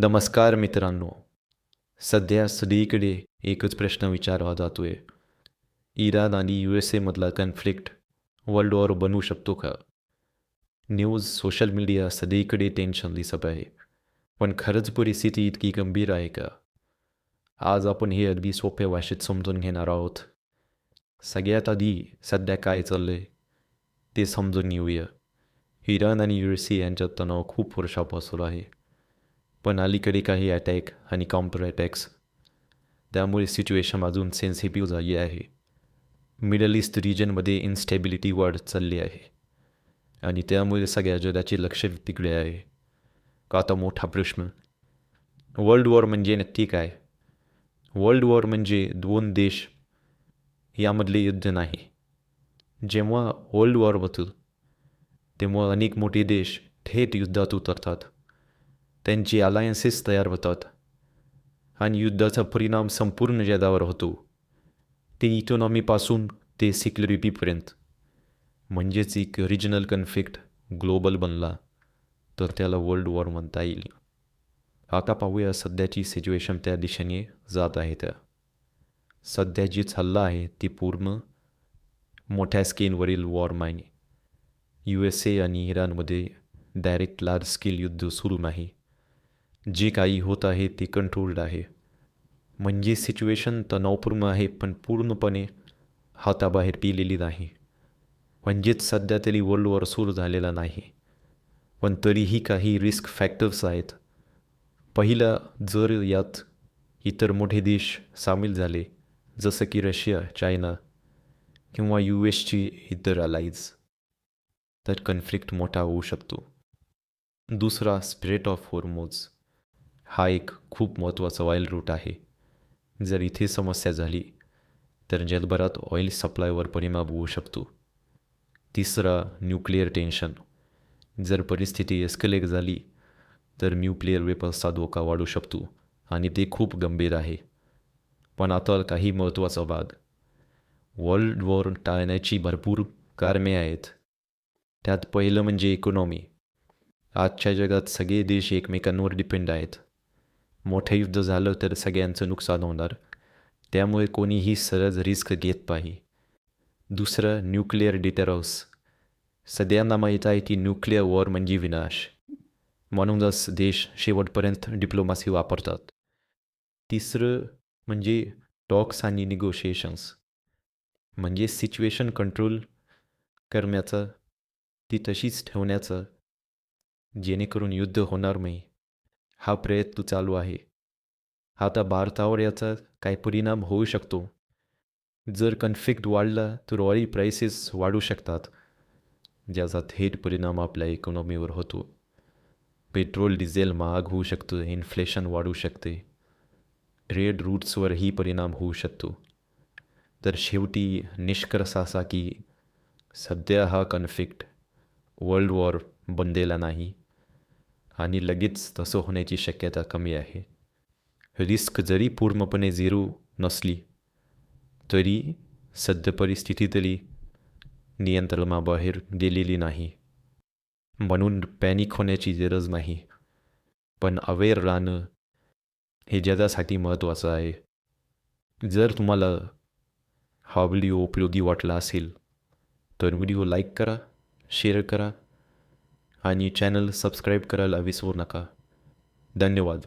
नमस्कार मित्रांनो. सध्या सगळीकडे एकच प्रश्न विचारला जातोय. इराण आणि USA मधला कन्फ्लिक्ट वर्ल्ड वॉर बनवू शकतो का? न्यूज, सोशल मीडिया सगळीकडे टेन्शन दिसत आहे. पण खरंच परिस्थिती इतकी गंभीर आहे का? आज आपण हे अगदी सोप्या भाषेत समजून घेणार आहोत. सगळ्यात आधी सध्या काय चाललंय ते समजून घेऊया. इराण आणि USA यांच्यात तणाव खूप वर्षापासून आहे. पण अलीकडे काही अटॅक आणि काउंटर अटॅक्स, त्यामुळे सिच्युएशन अजून सेन्सिटिव्ह झाली आहे. मिडल ईस्ट रिजनमध्ये इन्स्टेबिलिटी वाढत चालली आहे आणि त्यामुळे सगळ्या जगाचे लक्ष तिकडे आहे. आता मोठा प्रश्न, वर्ल्ड वॉर म्हणजे नक्की काय? वर्ल्ड वॉर म्हणजे दोन देश यामधले युद्ध नाही. जेव्हा वर्ल्ड वॉर होतं तेव्हा अनेक मोठे देश थेट युद्धात उतरतात. त्यांची अलायन्सेस तयार होतात आणि युद्धाचा परिणाम संपूर्ण जगावर होतो. ते इकॉनॉमीपासून ते सिक्युरिटीपर्यंत. म्हणजेच एक रिजनल कन्फ्लिक्ट ग्लोबल बनला तर त्याला वर्ल्ड वॉर म्हणता येईल. आता पाहूया सध्याची सिच्युएशन त्या दिशेने जात आहे. त्या सध्या जी चाललं आहे ती पूर्ण मोठ्या स्केलवरील वॉर नाही. USA आणि इराणमध्ये डायरेक्ट लार्ज स्केल युद्ध सुरू नाही. जे काही होत आहे ते कंट्रोल्ड आहे. म्हणजे सिच्युएशन तणावपूर्ण आहे पण पूर्णपणे हाताबाहेर गेलेली नाही. म्हणजेच सध्या तरी वर्ल्ड वॉर सुरू झालेला नाही. पण तरीही काही रिस्क फॅक्टर्स आहेत. पहिला, जर यात इतर मोठे देश सामील झाले जसं की रशिया, चायना किंवा USची इतर अलाईज, तर कन्फ्लिक्ट मोठा होऊ शकतो. दुसरा, स्ट्रेट ऑफ हॉर्मुझ. हा एक खूप महत्त्वाचा ऑइल रूट आहे. जर इथे समस्या झाली तर जगभरात ऑइल सप्लायवर परिणाम होऊ शकतो. तिसरा, न्यूक्लिअर टेन्शन. जर परिस्थिती एस्केलेट झाली तर न्यूक्लिअर वेपन्सचा धोका वाढू शकतो आणि ते खूप गंभीर आहे. पण आता काही महत्त्वाचा भाग, वर्ल्ड वॉर टाळण्याची भरपूर कारणे आहेत. त्यात पहिलं म्हणजे इकॉनॉमी. आजच्या जगात सगळे देश एकमेकांवर डिपेंड आहेत. मोठं युद्ध झालं तर सगळ्यांचं नुकसान होणार, त्यामुळे कोणीही सहज रिस्क घेत नाही. दुसरं, न्यूक्लिअर डिटरन्स. सगळ्यांना माहीत आहे की न्यूक्लिअर वॉर म्हणजे विनाश, म्हणूनच देश शेवटपर्यंत डिप्लोमॅसी वापरतात. तिसरं म्हणजे टॉक्स आणि निगोशिएशन्स. म्हणजे सिच्युएशन कंट्रोल करण्याचं, ती तशीच ठेवण्याचं जेणेकरून युद्ध होणार नाही. हा प्रयत्न चालू आहे. आता भारतावर याचा काय परिणाम होऊ शकतो? जर कन्फ्लिक्ट वाढला तर ऑइल प्राइसेस वाढू शकतात, ज्याचा थेट परिणाम आपल्या इकॉनॉमीवर होतो. पेट्रोल डिझेल महाग होऊ शकतं, इन्फ्लेशन वाढू शकते, ट्रेड रूट्सवरही परिणाम होऊ शकतो. तर शेवटी निष्कर्ष असा की सध्या हा कन्फ्लिक्ट वर्ल्ड वॉर बनलेला नाही आणि लगेच तसं होण्याची शक्यता कमी आहे. रिस्क जरी पूर्णपणे झिरो नसली तरी सद्य परिस्थिती तरी नियंत्रणाबाहेर गेलेली नाही. म्हणून पॅनिक होण्याची गरज नाही, पण अवेअर राहणं हे जगासाठी महत्त्वाचं आहे. जर तुम्हाला हा व्हिडिओ उपयोगी वाटला असेल तर व्हिडिओ लाईक करा, शेअर करा आणि चॅनल सबस्क्राईब करायला विसरू नका. धन्यवाद.